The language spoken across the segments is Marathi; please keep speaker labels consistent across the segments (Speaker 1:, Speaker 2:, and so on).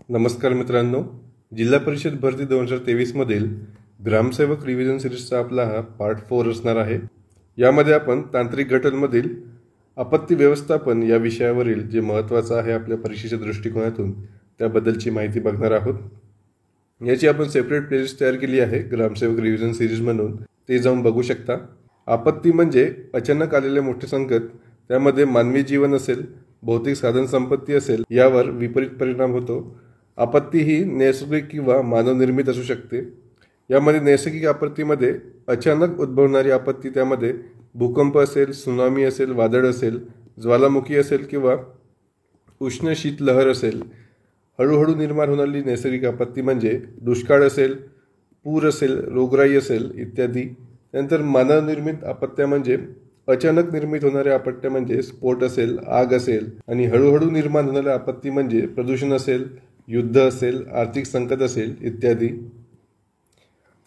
Speaker 1: नमस्कार मित्रांनो, जिल्हा परिषद भरती 2023 मधील ग्रामसेवक रिव्हिजन सिरीजचा आपला हा पार्ट 4 असणार आहे। यामध्ये आपण तांत्रिक घटनांमधील आपत्ती व्यवस्थापन या विषयावरील जे महत्त्वाचं आहे आपल्या परीक्षेच्या दृष्टिकोनातून त्याबद्दलची माहिती बघणार आहोत। याची आपण सेपरेट प्लेलिस्ट तयार केली आहे ग्रामसेवक रिव्हिजन सिरीज म्हणून, ते जाऊन बघू शकता। आपत्ती म्हणजे अचानक आलेले मोठे संकट, त्यामध्ये मानवी जीवन असेल, भौतिक साधन संपत्ती असेल, यावर विपरीत परिणाम होतो। आपत्ती ही नैसर्गिक किंवा मानवनिर्मित असू शकते। यामध्ये नैसर्गिक आपत्तीमध्ये अचानक उद्भवणारी आपत्ती, त्यामध्ये भूकंप असेल, सुनामी असेल, वादळ असेल, ज्वालामुखी असेल किंवा उष्ण शीतलहर असेल। हळूहळू निर्माण होणारी नैसर्गिक आपत्ती म्हणजे दुष्काळ असेल, पूर असेल, रोगराई असेल इत्यादी। त्यानंतर मानवनिर्मित आपत्त्या म्हणजे अचानक निर्मित होणाऱ्या आपत्त्या म्हणजे स्फोट असेल, आग असेल, आणि हळूहळू निर्माण होणाऱ्या आपत्ती म्हणजे प्रदूषण असेल, युद्ध असेल, आर्थिक संकट असेल इत्यादी।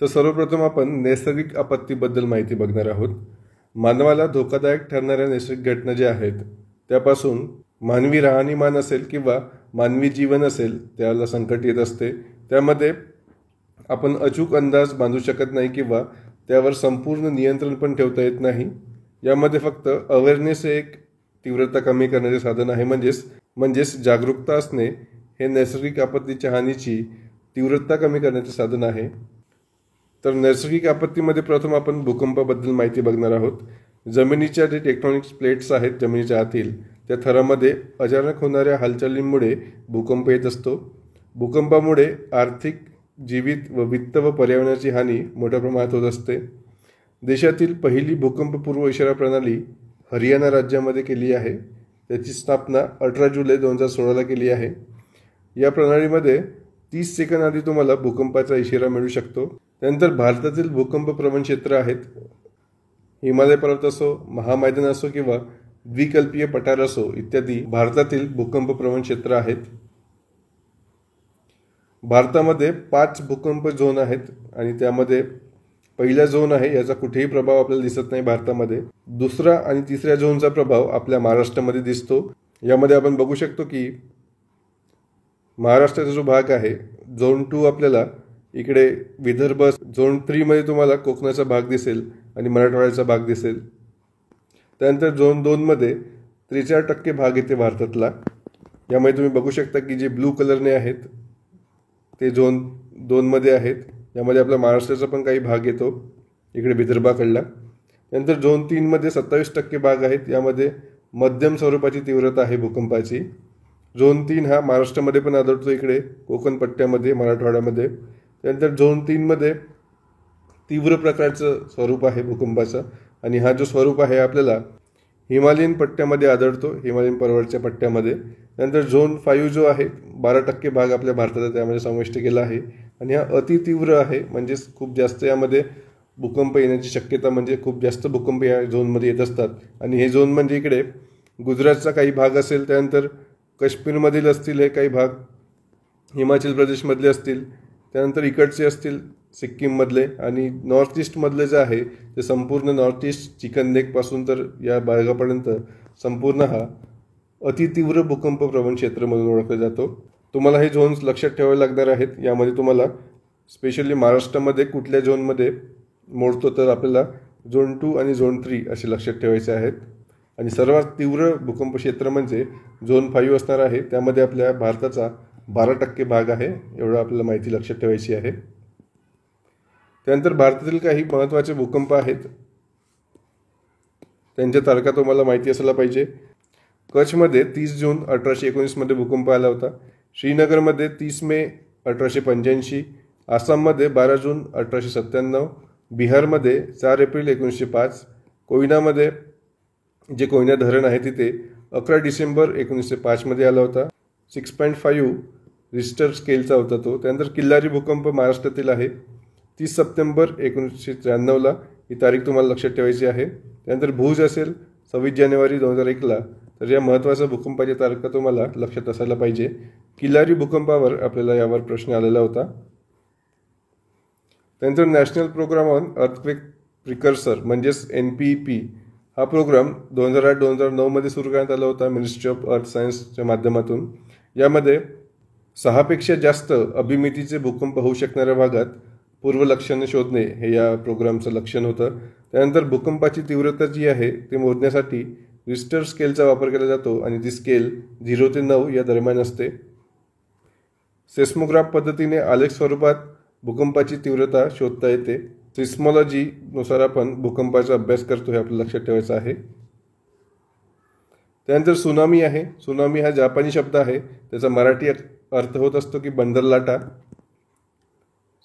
Speaker 1: तर सर्वप्रथम आपण नैसर्गिक आपत्तीबद्दल माहिती बघणार आहोत। मानवाला धोकादायक ठरणाऱ्या नैसर्गिक घटना ज्या आहेत त्यापासून मानवी राहणीमान असेल किंवा मानवी जीवन असेल त्याला संकट येत असते। त्यामध्ये आपण अचूक अंदाज बांधू शकत नाही किंवा त्यावर संपूर्ण नियंत्रण पण ठेवता येत नाही। यामध्ये फक्त अवेअरनेस हे एक तीव्रता कमी करण्याचे साधन आहे, म्हणजेच जागरूकता असणे हे नैसर्गिक आपत्तीच्या हानीची तीव्रता कमी करण्याचे साधन आहे। तर नैसर्गिक आपत्तीमध्ये प्रथम आपण भूकंपाबद्दल माहिती बघणार आहोत। जमिनीच्या जे टेक्टोनिक प्लेट्स आहेत जमिनीच्या आतील, त्या थरामध्ये अचानक होणाऱ्या हालचालींमुळे भूकंप येत असतो। भूकंपामुळे आर्थिक, जीवित व वित्त व पर्यावरणाची हानी मोठ्या प्रमाणात होत असते। देशातील पहिली भूकंपपूर्व इशारा प्रणाली हरियाणा राज्यामध्ये केली आहे। त्याची स्थापना 18 जुलै 2016ला केली आहे। या प्रणालीमध्ये 30 सेकंद आधी तुम्हाला भूकंपाचा इशारा मिळू शकतो। त्यानंतर भारतातील भूकंप प्रवण क्षेत्र आहेत, हिमालय पर्वत असो, महामैदान असो किंवा द्विकल्पीय पठार असो इत्यादी भारतातील भूकंप प्रवण क्षेत्र आहेत। भारतामध्ये 5 भूकंप झोन आहेत आणि त्यामध्ये पहिला झोन आहे, याचा कुठेही प्रभाव आपल्याला दिसत नाही भारतामध्ये। दुसरा आणि तिसऱ्या झोनचा प्रभाव आपल्या महाराष्ट्रामध्ये दिसतो। यामध्ये आपण बघू शकतो की महाराष्ट्राचा जो भाग आहे झोन 2 आपल्याला इकडे विदर्भ, झोन 3 मध्ये तुम्हाला कोकणाचा भाग दिसेल आणि मराठवाड्याचा भाग दिसेल। त्यानंतर झोन 2 मध्ये 43% भाग येते भारतातला। यामध्ये तुम्ही बघू शकता की जे ब्लू कलरने आहेत ते झोन 2 मध्ये आहेत। यामध्ये आपल्या महाराष्ट्राचा पण काही भाग येतो इकडे विदर्भाकडला। त्यानंतर झोन 3 मध्ये 27% भाग आहेत, यामध्ये मध्यम स्वरूपाची तीव्रता आहे भूकंपाची। झोन 3 हा महाराष्ट्रामध्ये पण आढळतो, इकडे कोकण पट्ट्यामध्ये, मराठवाड्यामध्ये। त्यानंतर झोन 3 मध्ये तीव्र प्रकारचं स्वरूप आहे भूकंपाचं, आणि हा जो स्वरूप आहे आपल्याला हिमालयन पट्ट्यामध्ये आढळतो, हिमालयन पर्वतच्या पट्ट्यामध्ये। त्यानंतर झोन 5 जो आहे 12% भाग आपल्या भारताचा त्यामध्ये समाविष्ट केला आहे, आणि हा अतितीव्र आहे, म्हणजेच खूप जास्त यामध्ये भूकंप येण्याची शक्यता, म्हणजे खूप जास्त भूकंप या झोनमध्ये येत असतात। आणि हे झोन म्हणजे इकडे गुजरातचा काही भाग असेल, त्यानंतर काश्मीरमधील असतील हे काही भाग, हिमाचल प्रदेशमधले असतील, त्यानंतर इकडचे असतील सिक्कीममधले, आणि नॉर्थ ईस्टमधले जे आहे ते संपूर्ण नॉर्थ ईस्ट चिकननेकपासून तर या भागापर्यंत संपूर्ण हा अतितीव्र भूकंप प्रवण क्षेत्र म्हणून ओळखला जातो। तुम्हाला हे झोन्स लक्षात ठेवावे लागणार आहेत। यामध्ये तुम्हाला स्पेशली महाराष्ट्रामध्ये कुठल्या झोनमध्ये मोडतो तर आपल्याला झोन 2 आणि झोन 3 असे लक्षात ठेवायचे आहेत। आणि सर्वात तीव्र भूकंप क्षेत्र म्हणजे झोन 5 असणार आहे, त्यामध्ये आपल्या भारताचा 12% भाग आहे, एवढं आपल्याला माहिती लक्षात ठेवायची आहे। त्यानंतर भारतातील काही महत्त्वाचे भूकंप आहेत, त्यांच्या तारखा तुम्हाला माहिती असायला पाहिजे। कच्छमध्ये 30 जून 1819 मध्ये भूकंप आला होता। श्रीनगरमध्ये 30 मे 1885, आसाममध्ये 12 जून 1897, बिहारमध्ये 4 एप्रिल 1905, कोयनामध्ये जे कोयना धरण आहे तिथे 11 डिसेंबर 1905 मध्ये आला होता। 6.5 रिश्टर स्केलचा होता तो। त्यानंतर किल्लारी भूकंप महाराष्ट्रातील आहे, 30 सप्टेंबर 1993ला, ही तारीख तुम्हाला लक्षात ठेवायची आहे। त्यानंतर भुज असेल 26 जानेवारी 2001ला, तर या महत्त्वाच्या भूकंपाच्या तारखा तुम्हाला लक्षात असायला पाहिजे। किल्लारी भूकंपावर आपल्याला यावर प्रश्न आलेला होता। त्यानंतर national program on earthquake precursor म्हणजेच NPEP हा प्रोग्राम 2008-2009 मध्ये सुरू करण्यात आला होता मिनिस्ट्री ऑफ अर्थ सायन्सच्या माध्यमातून। यामध्ये 6पेक्षा जास्त अभिमितीचे भूकंप होऊ शकणाऱ्या भागात पूर्वलक्षणे शोधणे हे या प्रोग्रामचं लक्षण होतं. त्यानंतर भूकंपाची तीव्रता जी आहे ते मोजण्यासाठी रिस्टर स्केलचा वापर केला जातो आणि ती स्केल 0 ते 9 या दरम्यान असते. सेस्मोग्राफ पद्धतीने आलेख स्वरूपात भूकंपाची तीव्रता शोधता येते. सिस्मॉलॉजीनुसार आपण भूकंपाचा अभ्यास करतो हे आपल्याला लक्षात ठेवायचं आहे. त्यानंतर सुनामी आहे. सुनामी हा जापानी शब्द आहे. त्याचा मराठी अर्थ होत असतो की बंदर लाटा.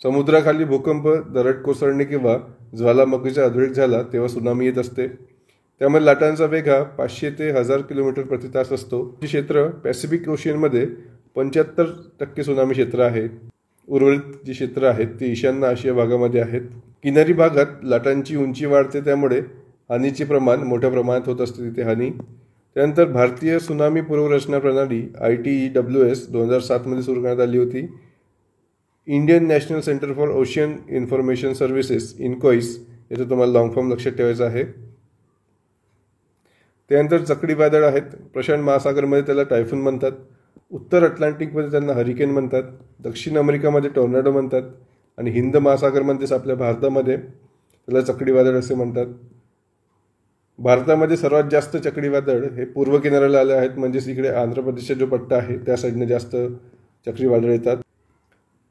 Speaker 1: समुद्राखाली भूकंप, दरड कोसळणे किंवा ज्वालामुखीचा उद्रेक झाला तेव्हा सुनामी येत असते. त्यामुळे लाटांचा वेग हा 500 ते 1000 किलोमीटर प्रति तास असतो. हे क्षेत्र पॅसिफिक ओशियनमध्ये 75% सुनामी क्षेत्र आहे. उर्वरित जी क्षेत्र आहेत ती ईशान्य आशिया भागामध्ये आहेत. किनारी भागात लाटांची उंची वाढते, त्यामुळे हानीचे प्रमाण मोठ्या प्रमाणात होत असते तिथे हानी. त्यानंतर भारतीय सुनामी पूर्वरचना प्रणाली ITEWS 2007 सुरू करण्यात आली होती. Indian National Centre for Ocean Information Services INCOIS याचं तुम्हाला लॉंग फॉर्म लक्षात ठेवायचं आहे. त्यानंतर चक्रीवादळ आहेत. प्रशांत महासागरमध्ये त्याला टायफून म्हणतात. उत्तर अटलांटिकमध्ये त्यांना हरिकेन म्हणतात. दक्षिण अमेरिकामध्ये टॉर्नाडो म्हणतात आणि हिंद महासागरमध्येच आपल्या भारतामध्ये त्याला चक्रीवादळ असे म्हणतात. भारतामध्ये सर्वात जास्त चक्रीवादळ हे पूर्व किनाऱ्याला आले आहेत, म्हणजेच इकडे आंध्र प्रदेशचा जो पट्टा आहे त्या साईडने जास्त चक्रीवादळ येतात.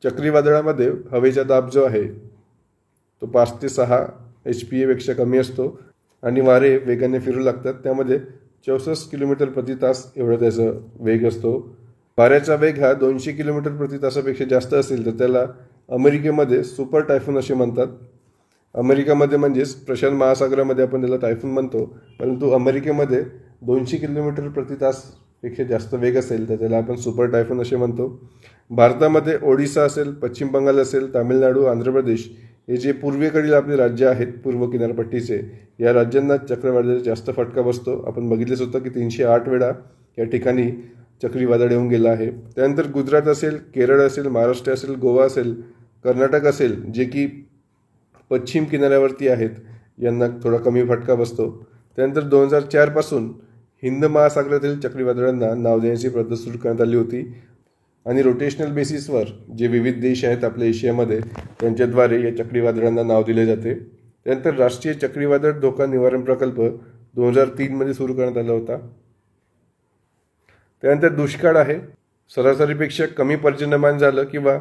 Speaker 1: चक्रीवादळामध्ये हवेचा दाब जो आहे तो 5 ते 6 HPA पेक्षा कमी असतो आणि वारे वेगाने फिरू लागतात. त्यामध्ये 64 किलोमीटर प्रति तास एवढा त्याचा वेग असतो. वाऱ्याचा वेग हा 200 किलोमीटर प्रति तासापेक्षा जास्त असेल तर त्याला अमेरिकेमध्ये सुपर टायफून असे म्हणतात. अमेरिकामध्ये म्हणजेच प्रशांत महासागरामध्ये आपण त्याला टायफून म्हणतो, परंतु अमेरिकेमध्ये 200 किलोमीटर प्रति तासपेक्षा जास्त वेग असेल तर त्याला आपण सुपर टायफून असे म्हणतो. भारतामध्ये ओडिसा असेल, पश्चिम बंगाल असेल, तामिळनाडू, आंध्र प्रदेश हे जे पूर्वेकडील आपले राज्य आहेत पूर्व किनारपट्टीचे, या राज्यांना चक्रीवादळाचा जास्त फटका बसतो. आपण बघितलेच होतं की 308 वेळा या ठिकाणी चक्रीवादळ येऊन गेलं आहे. त्यानंतर गुजरात असेल, केरळ असेल, महाराष्ट्र असेल, गोवा असेल, कर्नाटक असेल, जे की पश्चिम किनाऱ्यावरती आहेत, यांना थोडा कमी फटका बसतो. त्यानंतर 2004 पासून हिंद महासागरातील चक्रीवादळांना नाव देण्याची पद्धत सुरू करण्यात आली होती आणि रोटेशनल बेसिसवर जे विविध देश आहेत आपल्या एशियामध्ये त्यांच्याद्वारे या चक्रीवादळांना नाव दिले जाते. त्यानंतर राष्ट्रीय चक्रीवादळ धोका निवारण प्रकल्प 2003 सुरू करण्यात आला होता. त्यानंतर दुष्काळ आहे. सरासरीपेक्षा कमी पर्जन्यमान झालं किंवा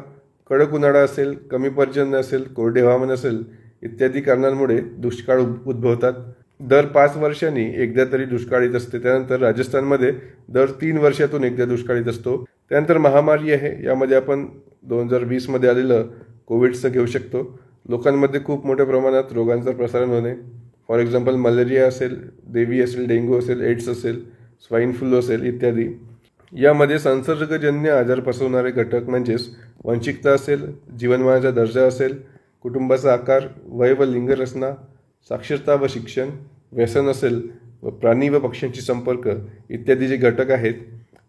Speaker 1: कडक उन्हाळा असेल, कमी पर्जन्य असेल, कोरडे हवामान असेल इत्यादी कारणांमुळे दुष्काळ उद्भवतात. दर 5 वर्षांनी एकदा तरी दुष्काळ येत असते. त्यानंतर राजस्थानमध्ये दर 3 वर्षातून एकदा दुष्काळ येत असतो. त्यानंतर महामारी आहे. यामध्ये आपण 2020 आलेलं कोविडचं घेऊ शकतो. लोकांमध्ये खूप मोठ्या प्रमाणात रोगांचं प्रसारण होणे, फॉर एक्झाम्पल मलेरिया असेल, देवी असेल, डेंग्यू असेल, एड्स असेल, स्वाईन फ्लू असेल इत्यादी. यामध्ये संसर्गजन्य आजार पसरवणारे घटक म्हणजेच वंशिकता असेल, जीवनमानाचा दर्जा असेल, कुटुंबाचा आकार, वय व लिंग रचना, साक्षरता व शिक्षण, व्यसन असेल व प्राणी व पक्ष्यांशी संपर्क इत्यादी जे घटक आहेत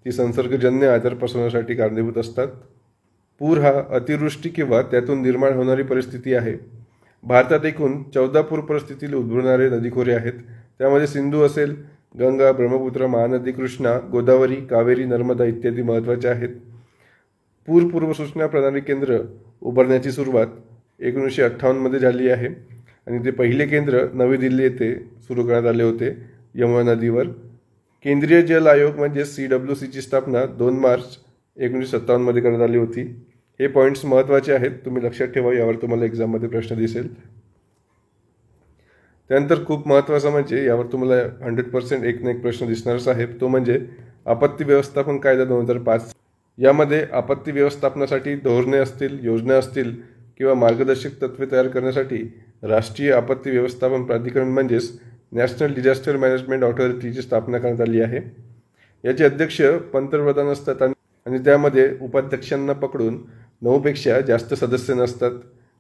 Speaker 1: ती संसर्गजन्य आजार पसरवण्यासाठी कारणीभूत असतात. पूर हा अतिवृष्टी किंवा त्यातून निर्माण होणारी परिस्थिती आहे. भारतात एकूण 14 पूर परिस्थितीला उद्भवणारे नदीखोरे आहेत. त्यामध्ये सिंधू असेल, गंगा, ब्रह्मपुत्र, महानदी, कृष्णा, गोदावरी, कावेरी, नर्मदा इत्यादी महत्त्वाचे आहेत. पूर पूर्वसूचना प्रणाली केंद्र उभारण्याची सुरुवात 1958 झाली आहे आणि ते पहिले केंद्र नवी दिल्ली येथे सुरू करण्यात आले होते यमुना नदीवर. केंद्रीय जल आयोग म्हणजे CWCची स्थापना 2 मार्च 1957 करण्यात आली होती. हे पॉईंट्स महत्त्वाचे आहेत, तुम्ही लक्षात ठेवा, यावर तुम्हाला एक्झाममध्ये प्रश्न दिसेल. त्यानंतर खूप महत्त्वाचं म्हणजे यावर तुम्हाला 100% एक ना एक प्रश्न दिसणारच आहे, तो म्हणजे आपत्ती व्यवस्थापन कायदा 2005. यामध्ये आपत्ती व्यवस्थापनासाठी धोरणे असतील, योजना असतील किंवा मार्गदर्शक तत्त्वे तयार करण्यासाठी राष्ट्रीय आपत्ती व्यवस्थापन प्राधिकरण म्हणजेच नॅशनल डिझास्टर मॅनेजमेंट ऑथॉरिटीची स्थापना करण्यात आली आहे. याचे अध्यक्ष पंतप्रधान असतात आणि त्यामध्ये उपाध्यक्षांना पकडून 9 पेक्षा जास्त सदस्य नसतात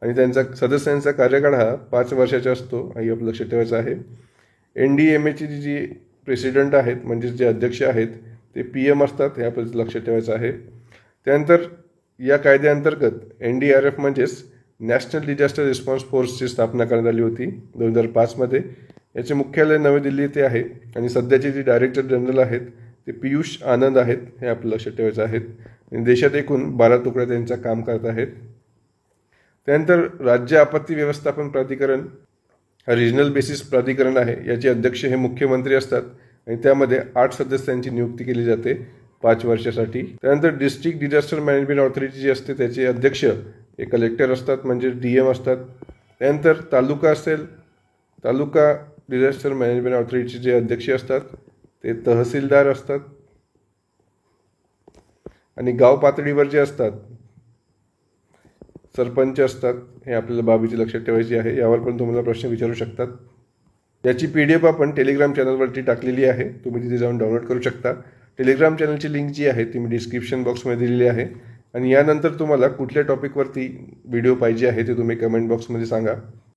Speaker 1: आणि त्यांचा सदस्यांचा कार्यकाळ हा 5 वर्षाचा असतो, हे आपलं लक्षात ठेवायचं आहे. NDMAची जी प्रेसिडेंट आहेत म्हणजेच जे अध्यक्ष आहेत ते PM असतात, हे आपलं लक्षात ठेवायचं आहे. त्यानंतर या कायद्याअंतर्गत NDRF म्हणजेच नॅशनल डिझास्टर रिस्पॉन्स फोर्सची स्थापना करण्यात आली होती 2005. याचे मुख्यालय नवी दिल्ली येथे आहे आणि सध्याचे जे डायरेक्टर जनरल आहेत ते पियुष आनंद आहेत, हे आपलं लक्षात ठेवायचं आहेत. आणि देशात एकूण 12 तुकड्या त्यांचं काम करत आहेत. त्यानंतर राज्य आपत्ती व्यवस्थापन प्राधिकरण हा रिजनल बेसिस प्राधिकरण आहे. याचे अध्यक्ष हे मुख्यमंत्री असतात आणि त्यामध्ये 8 सदस्यांची नियुक्ती केली जाते 5 वर्षासाठी. त्यानंतर डिस्ट्रिक्ट डिझास्टर मॅनेजमेंट ऑथॉरिटी जी असते त्याचे अध्यक्ष हे कलेक्टर असतात, म्हणजे DM असतात. त्यानंतर तालुका असेल, तालुका डिझास्टर मॅनेजमेंट ऑथॉरिटीचे जे अध्यक्ष असतात ते तहसीलदार असतात. आणि गाव पातळीवर जे असतात सरपंच असतात. हे आपल्याला बाबीची लक्षात ठेवायची आहे. यावर पण तुम्हाला प्रश्न विचारू शकतात. याची PDF आपण टेलिग्राम चॅनलवरती टाकलेली आहे, तुम्ही तिथे जाऊन डाउनलोड करू शकता. टेलिग्राम चॅनलची लिंक जी आहे ती मी डिस्क्रिप्शन बॉक्समध्ये दिलेली आहे. आणि यानंतर तुम्हाला कुठल्या टॉपिकवरती व्हिडिओ पाहिजे आहे ते तुम्ही कमेंट बॉक्समध्ये सांगा.